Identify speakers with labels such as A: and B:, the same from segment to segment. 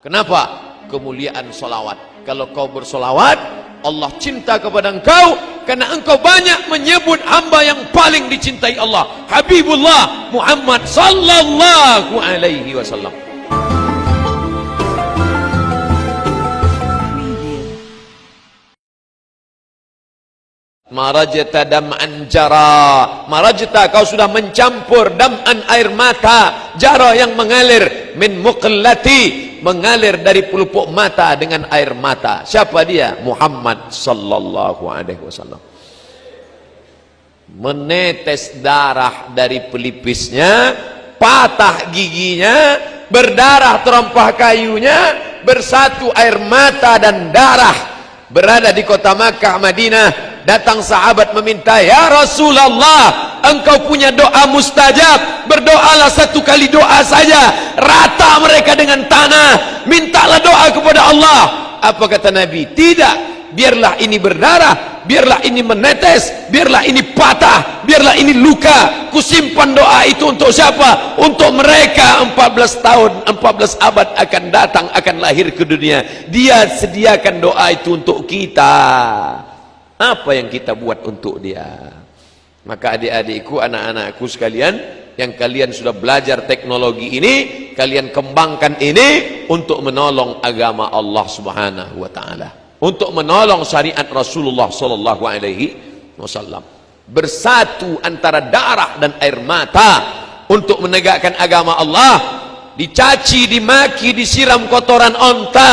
A: Kenapa? Kemuliaan solawat. Kalau kau bersolawat, Allah cinta kepada engkau karena engkau banyak menyebut hamba yang paling dicintai Allah, Habibullah Muhammad sallallahu alaihi wasallam. Marajta dam'an jara, marajta, kau sudah mencampur, dam'an, air mata, jara yang mengalir, min muqallati, mengalir dari pelupuk mata dengan air mata. Siapa dia? Muhammad sallallahu alaihi wasallam. Menetes darah dari pelipisnya, patah giginya, berdarah terompah kayunya, bersatu air mata dan darah. Berada di kota Makkah, Madinah, datang sahabat meminta, ya Rasulullah, engkau punya doa mustajab, berdoalah satu kali doa saja, rata mereka dengan tanah, mintalah doa kepada Allah. Apa kata Nabi? Tidak, biarlah ini berdarah, biarlah ini menetes, biarlah ini patah, biarlah ini luka, kusimpan doa itu untuk siapa? Untuk mereka 14 tahun, 14 abad akan datang, akan lahir ke dunia. Dia sediakan doa itu untuk kita. Apa yang kita buat untuk dia? Maka adik-adikku, anak-anakku sekalian, yang kalian sudah belajar teknologi ini, kalian kembangkan ini untuk menolong agama Allah Subhanahu wa taala, untuk menolong syariat Rasulullah sallallahu alaihi wasallam. Bersatu antara darah dan air mata untuk menegakkan agama Allah. Dicaci, dimaki, disiram kotoran onta,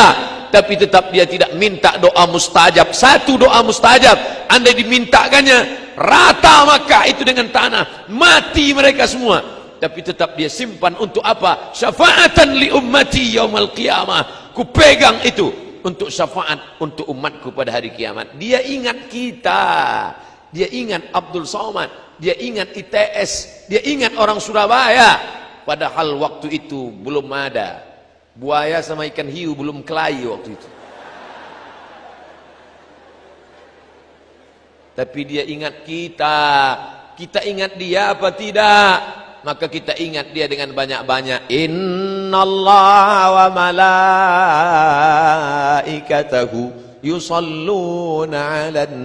A: tapi tetap dia tidak minta doa mustajab. Satu doa mustajab, andai dimintakannya, rata Makkah itu dengan tanah, mati mereka semua, tapi tetap dia simpan untuk apa? Syafaatan li ummati yaumal qiyamah. Ku pegang itu untuk syafaat untuk umatku pada hari kiamat. Dia ingat kita, dia ingat Abdul Somad, dia ingat ITS, dia ingat orang Surabaya. Padahal waktu itu belum ada buaya sama ikan hiu, belum kelahi waktu itu. Tapi dia ingat kita. Kita ingat dia apa tidak? Maka kita ingat dia dengan banyak-banyak. Innallaha wa malaikatahu yusalluna 'alan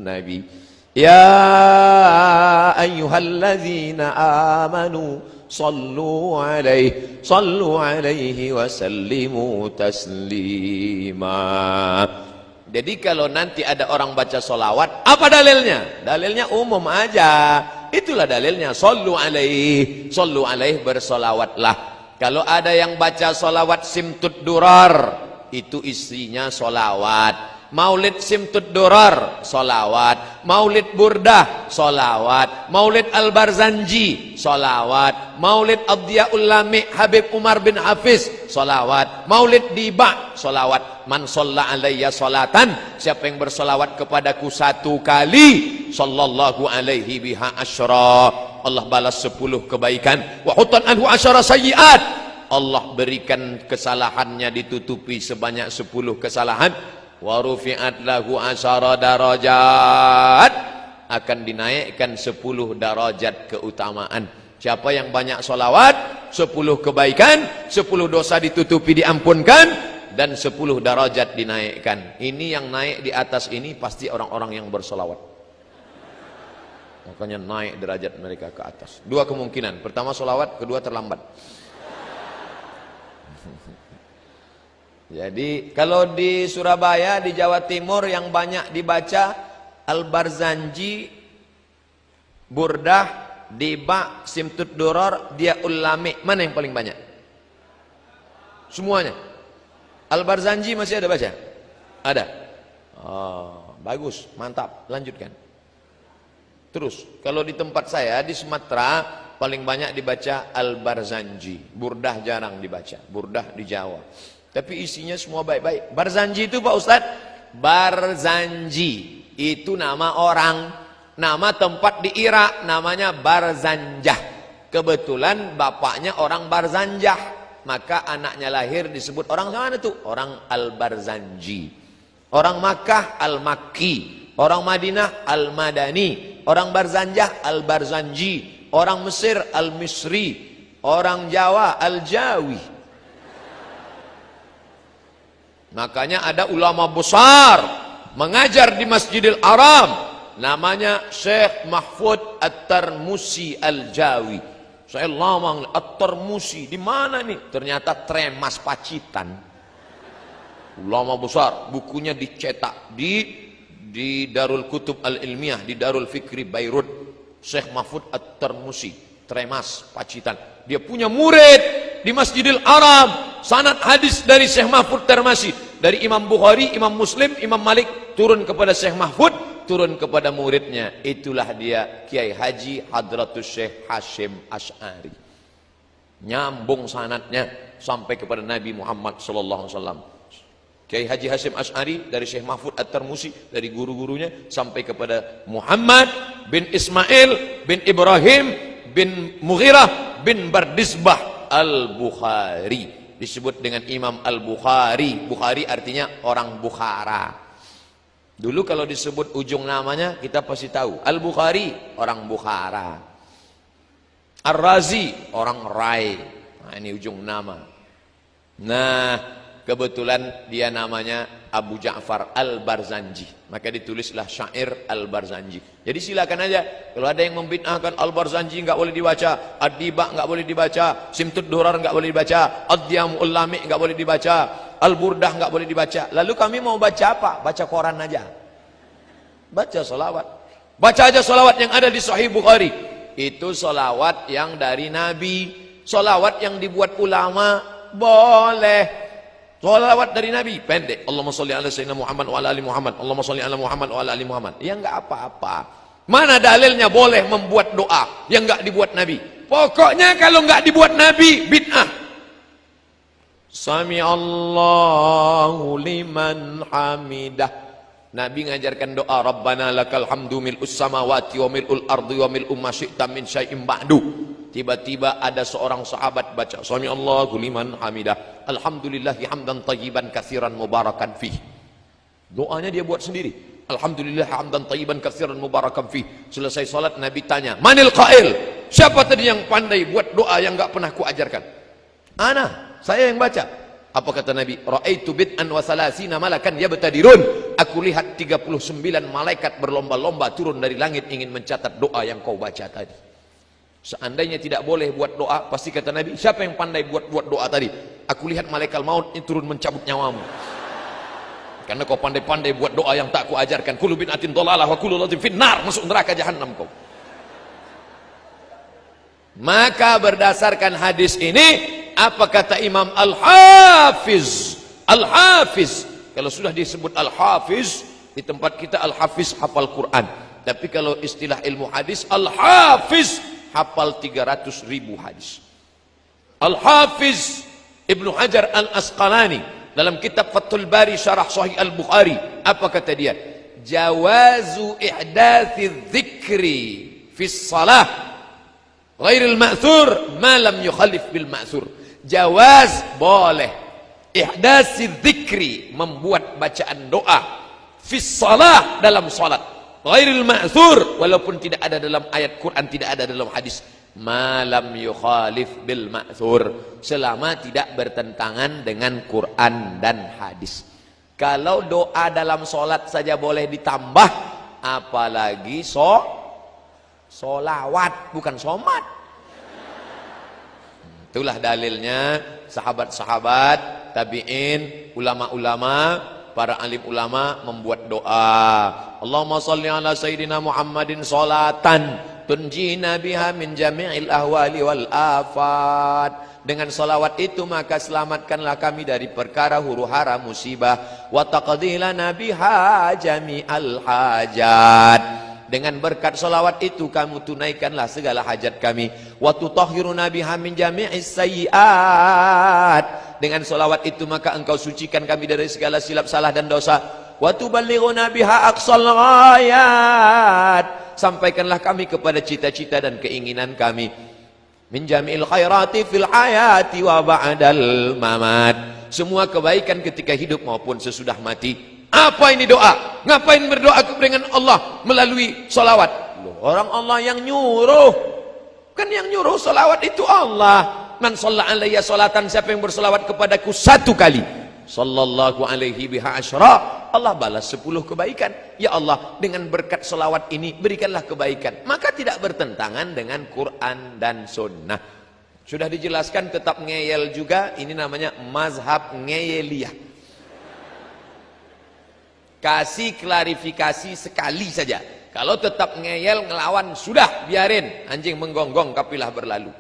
A: nabi. Ya ayyuhalladzina amanu sallu alaihi wa sallimu taslima. Jadi kalau nanti ada orang baca solawat, apa dalilnya? Dalilnya umum aja. Itulah dalilnya. Sallu alaihi bersolawatlah. Kalau ada yang baca solawat simtud durar, itu isinya solawat. Maulid simtud durar, solawat. Maulid burdah, solawat. Maulid al-Barzanji, solawat. Maulid ad-Diyaul Lami Habib Umar bin Hafiz, solawat. Maulid diba, solawat. Man sholla alayya sholatan, siapa yang bersolawat kepadaku satu kali, sallallahu alaihi biha asyra, Allah balas 10 kebaikan. Wa hutan anhu asyara sayyiat, Allah berikan kesalahannya ditutupi sebanyak 10 kesalahan. Wa rufi'at lahu asyara darajat, akan dinaikkan 10 darajat keutamaan. Siapa yang banyak solawat, 10 kebaikan, 10 dosa ditutupi diampunkan, dan 10 darajat dinaikkan. Ini yang naik di atas ini pasti orang-orang yang bersolawat. Makanya naik derajat mereka ke atas. Dua kemungkinan. Pertama solawat, kedua terlambat. Jadi kalau di Surabaya, di Jawa Timur yang banyak dibaca Al-Barzanji, Burdah, Diba, Simtud Duror, Diyaul Lami, mana yang paling banyak? Semuanya. Al-Barzanji masih ada baca? Ada. Oh, bagus, mantap, lanjutkan. Terus, kalau di tempat saya di Sumatera paling banyak dibaca Al-Barzanji. Burdah jarang dibaca, Burdah di Jawa. Tapi isinya semua baik-baik. Barzanji itu Pak Ustadz, Barzanji itu nama orang, nama tempat di Irak namanya Barzanjah. Kebetulan bapaknya orang Barzanjah, maka anaknya lahir disebut orang mana tuh? Orang Al-Barzanji. Orang Makkah Al-Makki, orang Madinah Al-Madani, orang Barzanjah Al-Barzanji, orang Mesir Al-Misri, orang Jawa Al-Jawi. Makanya ada ulama besar mengajar di Masjidil Haram, namanya Syekh Mahfud At-Tarmusi Al-Jawi. Saya lama At-Tarmusi di mana nih? Ternyata Tremas Pacitan. Ulama besar, bukunya dicetak di Darul Kutub Al-Ilmiah, di Darul Fikri Beirut. Syekh Mahfud At-Tarmusi, Tremas Pacitan. Dia punya murid di Masjidil Haram, sanad hadis dari Syekh Mahfud Tarmusi, dari Imam Bukhari, Imam Muslim, Imam Malik, turun kepada Syekh Mahfud, turun kepada muridnya. Itulah dia Kiai Haji Hadratus Syekh Hashim Asy'ari. Nyambung sanadnya sampai kepada Nabi Muhammad sallallahu alaihi wasallam. Kiai Haji Hashim Asy'ari dari Syekh Mahfud At-Tarmusi, dari guru-gurunya sampai kepada Muhammad bin Ismail bin Ibrahim bin Mughirah bin Bardisbah Al-Bukhari. Disebut dengan Imam Al-Bukhari. Bukhari artinya orang Bukhara. Dulu kalau disebut ujung namanya kita pasti tahu. Al-Bukhari orang Bukhara. Ar-Razi orang Rai. Nah, ini ujung nama. Nah, kebetulan dia namanya Abu Ja'far Al-Barzanji. Maka ditulislah syair Al-Barzanji. Jadi silakan aja. Kalau ada yang membid'ahkan Al-Barzanji enggak boleh dibaca, Ad-Diba enggak boleh dibaca, Simtud Durar enggak boleh dibaca, Ad-Diyamul Lami enggak boleh dibaca, Al-Burdah enggak boleh dibaca. Lalu kami mau baca apa? Baca koran aja. Baca solawat. Baca aja solawat yang ada di Sahih Bukhari. Itu solawat yang dari Nabi. Solawat yang dibuat ulama boleh. Solawat dari Nabi pendek. Allahumma sholli ala sayyidina Muhammad wa ala ali Muhammad. Allahumma sholli ala Muhammad wa ala ali Muhammad. Ya enggak apa-apa. Mana dalilnya boleh membuat doa yang enggak dibuat Nabi? Pokoknya kalau enggak dibuat Nabi, bid'ah. Sami Allahu liman hamidah. Nabi ngajarkan doa, Rabbana lakal hamdu mil'us samawati wa mil'ul ardi wa mil'u ma syi'ta min syai'in ba'du. Tiba-tiba ada seorang sahabat baca Sami Allahu liman hamidah, alhamdulillahi hamdan tayyiban katsiran mubarakan fih. Doanya dia buat sendiri. Alhamdulillah hamdan tayyiban katsiran mubarakan fih. Selesai salat Nabi tanya, "Manil qail?" Siapa tadi yang pandai buat doa yang enggak pernah kuajarkan? Ana, saya yang baca. Apa kata Nabi? Ra'aitu bid'an wa salasina malakan yabtadirun. Aku lihat 39 malaikat berlomba-lomba turun dari langit ingin mencatat doa yang kau baca tadi. Seandainya tidak boleh buat doa, pasti kata Nabi, siapa yang pandai buat doa tadi? Aku lihat malaikat maut ini turun mencabut nyawamu. Karena kau pandai-pandai buat doa yang tak ku ajarkan. Kullu bid'atin dhalalah wa kullu dhalatin finnar. Masuk neraka jahanam kau. Maka berdasarkan hadis ini, apa kata Imam Al-Hafiz? Al-Hafiz. Kalau sudah disebut Al-Hafiz, di tempat kita Al-Hafiz hafal Quran. Tapi kalau istilah ilmu hadis, Al-Hafiz hafal 300.000 hadis. Al-Hafiz Ibnu Hajar Al-Asqalani dalam kitab Fathul Bari Syarah Sahih Al-Bukhari, apa kata dia? Jawazu ihdathi dzikri fi shalah ghairil ma'thur ma lam yukhalif bil ma'thur. Jawaz boleh ihdathi dzikri, membuat bacaan doa fi shalah, dalam salat, ghairil ma'thur, walaupun tidak ada dalam ayat Quran, tidak ada dalam hadis, malam yukhalif bil ma'thur, selama tidak bertentangan dengan Quran dan hadis. Kalau doa dalam solat saja boleh ditambah, apalagi solawat, bukan somat. Itulah dalilnya sahabat-sahabat, tabi'in, ulama-ulama, para alim ulama membuat doa. Allahumma sholli ala sayyidina Muhammadin sholatan tunjina biha min jami'il ahwali wal afat. Dengan salawat itu maka selamatkanlah kami dari perkara huru-hara musibah, wa taqdilana biha jami'al hajat. Dengan berkat salawat itu kamu tunaikanlah segala hajat kami, wa tutahhiruna biha min jami'is sayyi'at. Dengan salawat itu maka engkau sucikan kami dari segala silap salah dan dosa, wa tuballighuna biha aqsal ghayat. Sampaikanlah kami kepada cita-cita dan keinginan kami, min jami'il khairati fil hayati wa ba'dal mamat. Semua kebaikan ketika hidup maupun sesudah mati. Apa ini doa? Ngapain berdoa dengan Allah melalui salawat? Loh, orang Allah yang nyuruh. Kan yang nyuruh salawat itu Allah. Man shalla alayya salatan, siapa yang bersalawat kepadaku 1 kali, sallallahu alaihi biha asyra, Allah balas 10 kebaikan. Ya Allah, dengan berkat selawat ini berikanlah kebaikan. Maka tidak bertentangan dengan Quran dan Sunnah. Sudah dijelaskan tetap ngeyel juga. Ini namanya mazhab ngeyeliyah. Kasih klarifikasi sekali saja. Kalau tetap ngeyel ngelawan, sudah biarin, anjing menggonggong kapilah berlalu.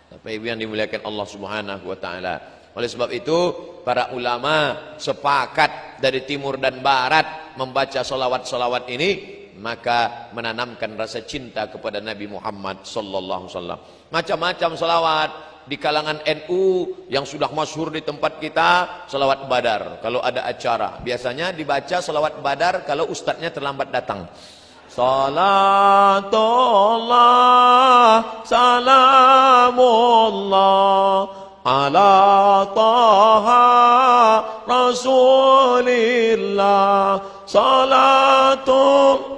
A: Bapak Ibu yang dimuliakan Allah Subhanahu wa taala. Oleh sebab itu para ulama sepakat dari timur dan barat membaca solawat-solawat ini, maka menanamkan rasa cinta kepada Nabi Muhammad sallallahu alaihi wasallam. Macam-macam solawat di kalangan NU yang sudah masyhur di tempat kita, solawat Badar. Kalau ada acara biasanya dibaca solawat Badar kalau ustadznya terlambat datang. Salatullah salamullah ala taha rasulillah salatullah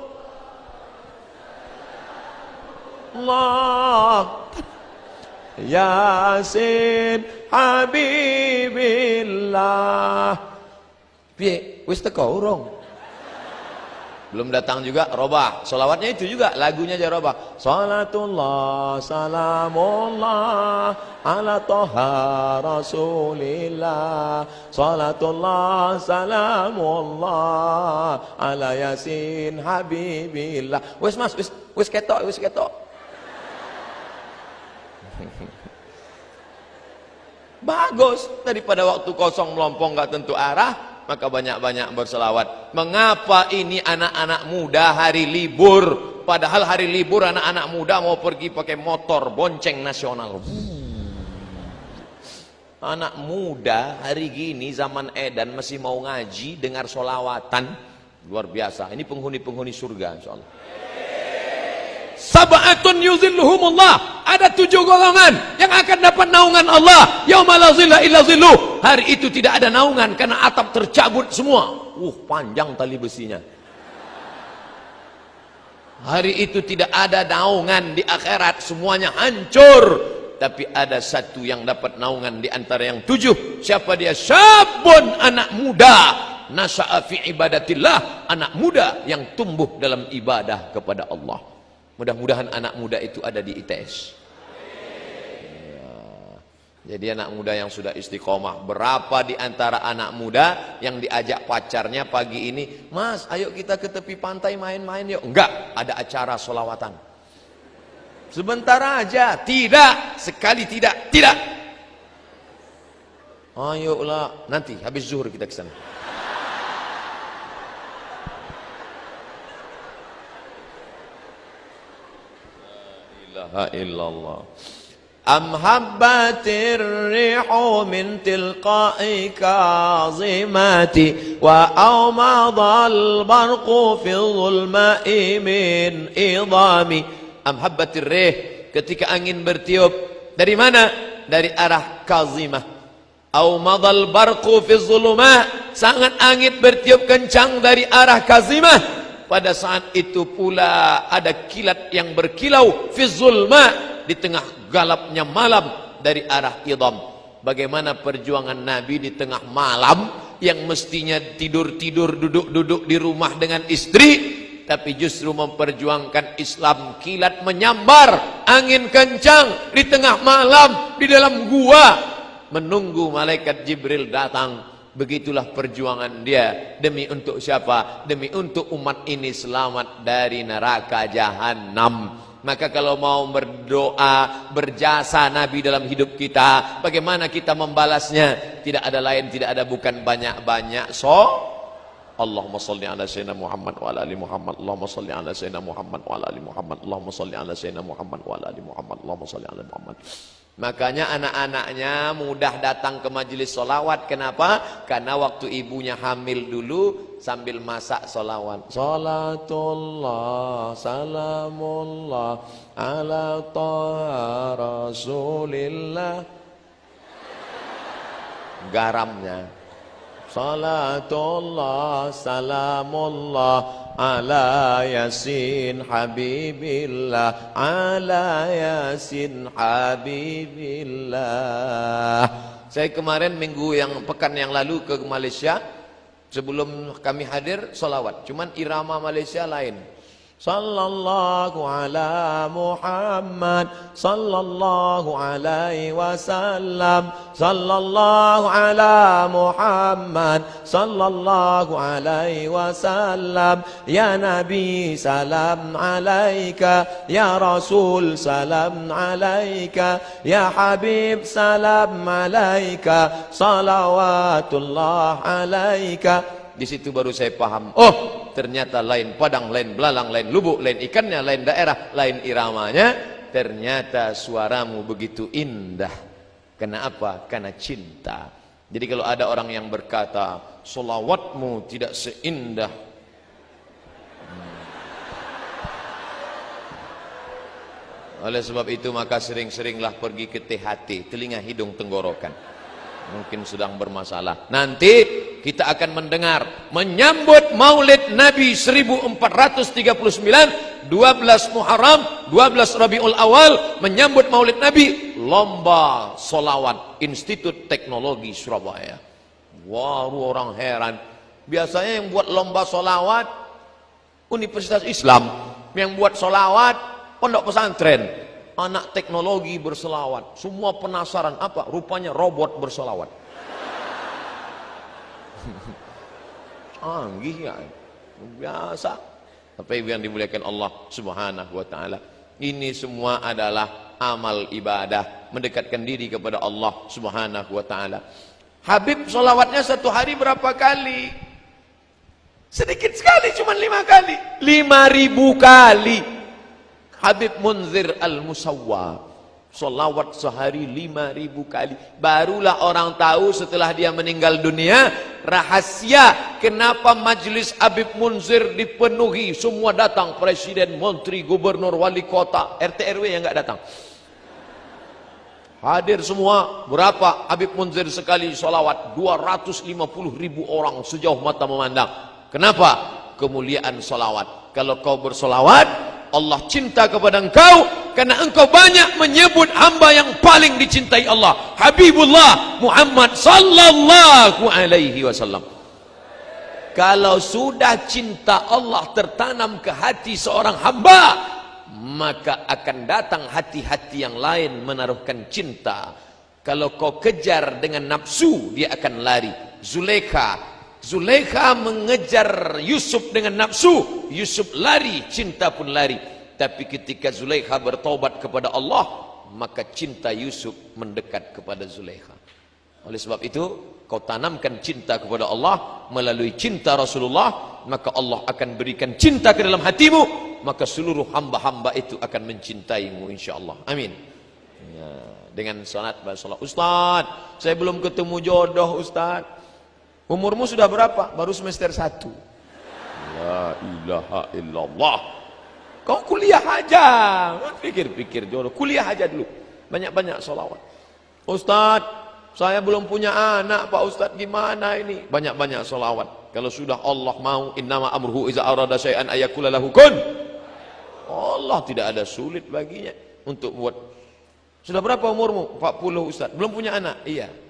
A: Yasin Habibillah. Piye wis teko urung? Belum datang juga robah. Solawatnya itu juga, lagunya aja robah. Salatullah salamullah ala toha rasulillah. Salatullah salamullah ala yasin habibillah. Wis mas, wis ketok, wis ketok. Bagus, daripada waktu kosong melompong gak tentu arah, maka banyak-banyak berselawat. Mengapa ini anak-anak muda hari libur, padahal hari libur anak-anak muda mau pergi pakai motor bonceng nasional. Anak muda hari gini zaman edan masih mau ngaji, dengar solawatan, luar biasa. Ini penghuni-penghuni surga insyaallah. Sab'atun yuzilluhumullah, ada 7 golongan yang akan dapat naungan Allah. Yauma la zilla illa zilluh. Hari itu tidak ada naungan karena atap tercabut semua. Panjang tali besinya. Hari itu tidak ada naungan di akhirat, semuanya hancur. Tapi ada satu yang dapat naungan di antara yang 7. Siapa dia? Syabun, anak muda. Nasha'a fi ibadatillah, anak muda yang tumbuh dalam ibadah kepada Allah. Mudah-mudahan anak muda itu ada di ITS. Ya. Jadi anak muda yang sudah istiqomah. Berapa di antara anak muda yang diajak pacarnya pagi ini, Mas ayo kita ke tepi pantai main-main yuk. Enggak, ada acara solawatan. Sebentar aja. Tidak, sekali tidak. Tidak. Ayolah, nanti habis zuhur kita ke sana. Illallah. Am habbatir rihu min tilqa'i kazimati wa awmadal barqu fi dhulma'i min idami. Am habbatir rih, ketika angin bertiup dari mana? Dari arah kazimah. Awmadal barqu fi dhulma, sangat angin bertiup kencang dari arah kazimah. Pada saat itu pula ada kilat yang berkilau fi zulma, di tengah galapnya malam dari arah idham. Bagaimana perjuangan Nabi di tengah malam yang mestinya tidur-tidur, duduk-duduk di rumah dengan istri, tapi justru memperjuangkan Islam. Kilat menyambar, angin kencang di tengah malam di dalam gua menunggu malaikat Jibril datang. Begitulah perjuangan dia. Demi untuk siapa? Demi untuk umat ini selamat dari neraka jahanam. Maka kalau mau berdoa, berjasa Nabi dalam hidup kita, bagaimana kita membalasnya? Tidak ada lain, tidak ada bukan banyak-banyak. Allahumma salli ala sayyidina Muhammad wa ala ali Muhammad. Allahumma salli ala sayyidina Muhammad wa ala ali Muhammad. Allahumma salli ala sayyidina Muhammad wa ala ali Muhammad. Allahumma salli ala Muhammad. Makanya anak-anaknya mudah datang ke majelis solawat. Kenapa? Karena waktu ibunya hamil dulu sambil masak solawat. Salatullah salamullah ala taha rasulillah. Garamnya. Salatullah salamullah ala yasin habibillah, ala yasin habibillah. Saya kemarin pekan yang lalu ke Malaysia. Sebelum kami hadir salawat, cuman irama Malaysia lain. Sallallahu ala Muhammad sallallahu alaihi wasallam, sallallahu ala Muhammad sallallahu alaihi wasallam, ya Nabi salam alaika, ya Rasul salam alaika, ya Habib salam alaika, salawatullah alaika. Di situ baru saya paham, oh ternyata lain padang, lain belalang, lain lubuk, lain ikannya, lain daerah, lain iramanya. Ternyata suaramu begitu indah. Kenapa? Karena cinta. Jadi kalau ada orang yang berkata solawatmu tidak seindah, oleh sebab itu maka sering-seringlah pergi ke THT, telinga hidung tenggorokan. Mungkin sedang bermasalah. Nanti kita akan mendengar menyambut Maulid Nabi 1439, 12 Muharram, 12 Rabiul Awal, menyambut Maulid Nabi, lomba solawat Institut Teknologi Surabaya. Wah, orang heran. Biasanya yang buat lomba solawat Universitas Islam, yang buat solawat pondok pesantren. Anak teknologi berselawat, semua penasaran apa? Rupanya robot berselawat. Canggih ya, biasa. Tapi yang dimuliakan Allah Subhanahu wa taala, ini semua adalah amal ibadah, mendekatkan diri kepada Allah Subhanahu wa taala. Habib selawatnya satu hari berapa kali? Sedikit sekali, cuma 5 kali. 5.000 kali. Habib Munzir Al-Musawwa solawat sehari 5.000 kali. Barulah orang tahu setelah dia meninggal dunia rahasia kenapa majlis Habib Munzir dipenuhi, semua datang, presiden, menteri, gubernur, wali kota, RT RW yang enggak datang hadir semua. Berapa Habib Munzir sekali solawat? 250.000 orang sejauh mata memandang. Kenapa? Kemuliaan solawat. Kalau kau bersolawat, Allah cinta kepada engkau karena engkau banyak menyebut hamba yang paling dicintai Allah, Habibullah Muhammad sallallahu alaihi wasallam. Kalau sudah cinta Allah tertanam ke hati seorang hamba, maka akan datang hati-hati yang lain menaruhkan cinta. Kalau kau kejar dengan nafsu, dia akan lari. Zulaikha mengejar Yusuf dengan nafsu, Yusuf lari, cinta pun lari. Tapi ketika Zulaikha bertobat kepada Allah, maka cinta Yusuf mendekat kepada Zulaikha. Oleh sebab itu, kau tanamkan cinta kepada Allah melalui cinta Rasulullah, maka Allah akan berikan cinta ke dalam hatimu, maka seluruh hamba-hamba itu akan mencintaimu insyaallah. Amin. Ya, dengan salat. Ustaz, saya belum ketemu jodoh Ustaz. Umurmu sudah berapa? Baru semester 1. La ilaha illallah. Kau kuliah aja. Pikir-pikir jodoh. Kuliah aja dulu. Banyak-banyak sholawat. Ustaz, saya belum punya anak Pak Ustaz, gimana ini? Banyak-banyak sholawat. Kalau sudah Allah mau, innama amruhu iza arada syai'an ayakula lahu kun. Allah tidak ada sulit baginya untuk buat. Sudah berapa umurmu? 40 Ustaz. Belum punya anak? Iya.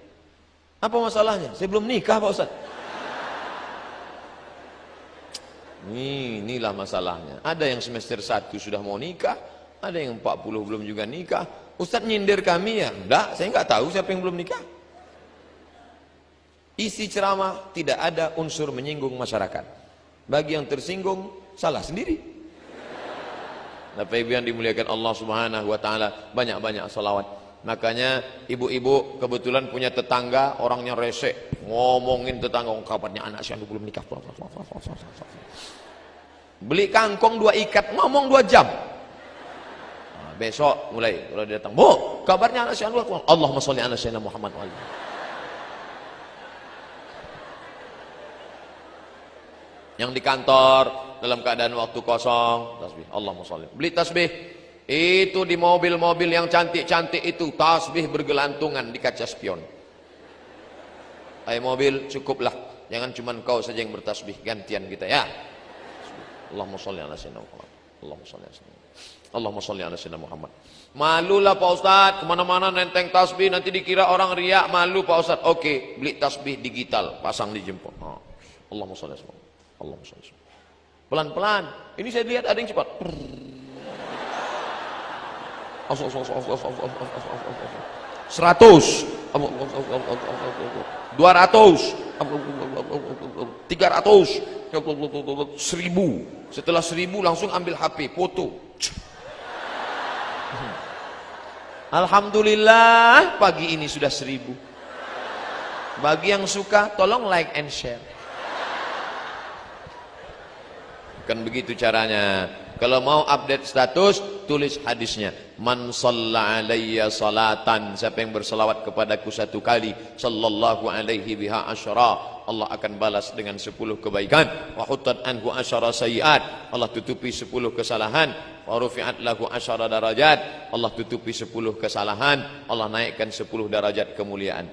A: Apa masalahnya? Saya belum nikah Pak Ustaz. Inilah masalahnya. Ada yang semester 1 sudah mau nikah, ada yang 40 belum juga nikah. Ustaz nyindir kami ya? Enggak, saya enggak tahu siapa yang belum nikah. Isi ceramah tidak ada unsur menyinggung masyarakat. Bagi yang tersinggung, salah sendiri. Bapak Ibu yang dimuliakan Allah Subhanahu wa taala, banyak-banyak salawat. Makanya ibu-ibu kebetulan punya tetangga orangnya rese, ngomongin tetangga, kabarnya anak saya belum nikah. Beli kangkong 2 ikat, ngomong 2 jam. Nah, besok mulai kalau dia datang, "Bu, kabarnya anak saya Allahumma sholli ala sayyidina Muhammad wa alihi." Yang di kantor dalam keadaan waktu kosong, tasbih, Allahumma sholli. Beli tasbih. Itu di mobil-mobil yang cantik-cantik itu tasbih bergelantungan di kaca spion. Hai mobil, cukuplah, jangan cuma kau saja yang bertasbih, gantian kita ya. Allahumma sholli ala sayyidina Muhammad. Allahumma sholli ala sayyidina Muhammad. Allahumma sholli ala sayyidina Muhammad. Malulah Pak Ustadz, kemana-mana nenteng tasbih, nanti dikira orang riak, malu Pak Ustadz. Oke, beli tasbih digital, pasang di jempol. Allahumma sholli ala sayyidina Muhammad. Allahumma sholli ala sayyidina Muhammad. Pelan-pelan. Ini saya lihat ada yang cepat. 100, 200, 300, 1000, 1000. Setelah 1000 langsung ambil HP, foto. Alhamdulillah pagi ini sudah 1000. Bagi yang suka tolong like and share. Kan begitu caranya. Kalau mau update status, tulis hadisnya. Man shalla alayya salatan, siapa yang berselawat kepadaku 1 kali, sallallahu alaihi biha asyara, Allah akan balas dengan 10 kebaikan. Wa huttat anhu asyara sayiat, Allah tutupi 10 kesalahan. Wa rufi'at lahu asyara darajat, Allah tutupi 10 kesalahan, Allah naikkan 10 derajat kemuliaan.